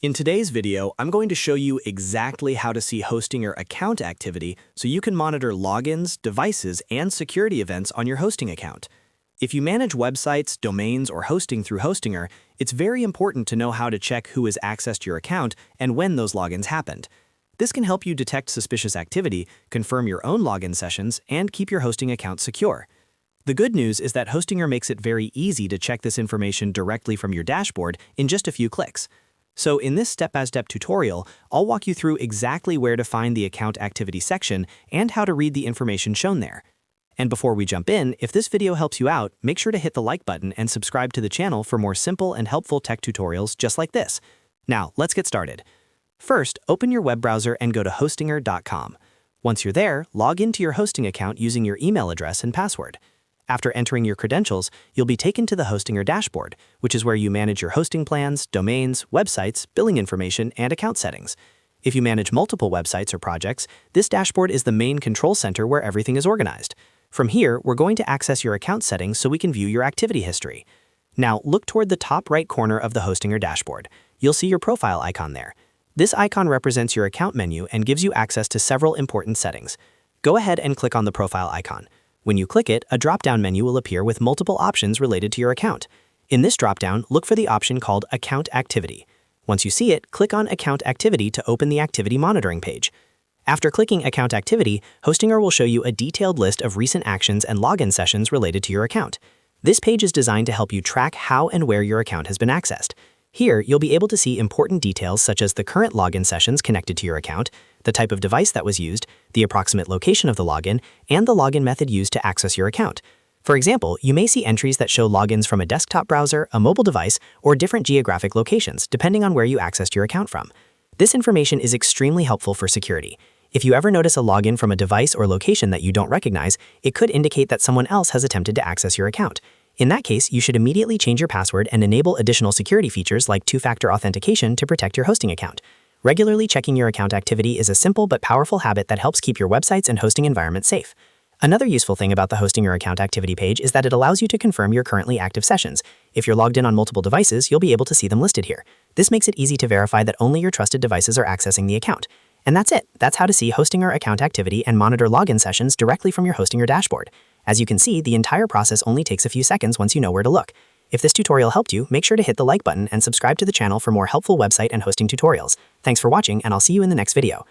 In today's video, I'm going to show you exactly how to see Hostinger account activity so you can monitor logins, devices, and security events on your hosting account. If you manage websites, domains, or hosting through Hostinger, it's very important to know how to check who has accessed your account and when those logins happened. This can help you detect suspicious activity, confirm your own login sessions, and keep your hosting account secure. The good news is that Hostinger makes it very easy to check this information directly from your dashboard in just a few clicks. So in this step-by-step tutorial, I'll walk you through exactly where to find the account activity section and how to read the information shown there. And before we jump in, if this video helps you out, make sure to hit the like button and subscribe to the channel for more simple and helpful tech tutorials just like this. Now, let's get started. First, open your web browser and go to hostinger.com. Once you're there, log into your hosting account using your email address and password. After entering your credentials, you'll be taken to the Hostinger dashboard, which is where you manage your hosting plans, domains, websites, billing information, and account settings. If you manage multiple websites or projects, this dashboard is the main control center where everything is organized. From here, we're going to access your account settings so we can view your activity history. Now, look toward the top right corner of the Hostinger dashboard. You'll see your profile icon there. This icon represents your account menu and gives you access to several important settings. Go ahead and click on the profile icon. When you click it, a drop-down menu will appear with multiple options related to your account. In this drop-down, look for the option called Account Activity. Once you see it, click on Account Activity to open the Activity Monitoring page. After clicking Account Activity, Hostinger will show you a detailed list of recent actions and login sessions related to your account. This page is designed to help you track how and where your account has been accessed. Here, you'll be able to see important details such as the current login sessions connected to your account, the type of device that was used, the approximate location of the login, and the login method used to access your account. For example, you may see entries that show logins from a desktop browser, a mobile device, or different geographic locations, depending on where you accessed your account from. This information is extremely helpful for security. If you ever notice a login from a device or location that you don't recognize, it could indicate that someone else has attempted to access your account. In that case, you should immediately change your password and enable additional security features like two-factor authentication to protect your hosting account. Regularly checking your account activity is a simple but powerful habit that helps keep your websites and hosting environment safe. Another useful thing about the Hostinger account activity page is that it allows you to confirm your currently active sessions. If you're logged in on multiple devices, you'll be able to see them listed here. This makes it easy to verify that only your trusted devices are accessing the account. And that's it. That's how to see Hostinger account activity and monitor login sessions directly from your Hostinger dashboard. As you can see, the entire process only takes a few seconds once you know where to look. If this tutorial helped you, make sure to hit the like button and subscribe to the channel for more helpful website and hosting tutorials. Thanks for watching, and I'll see you in the next video.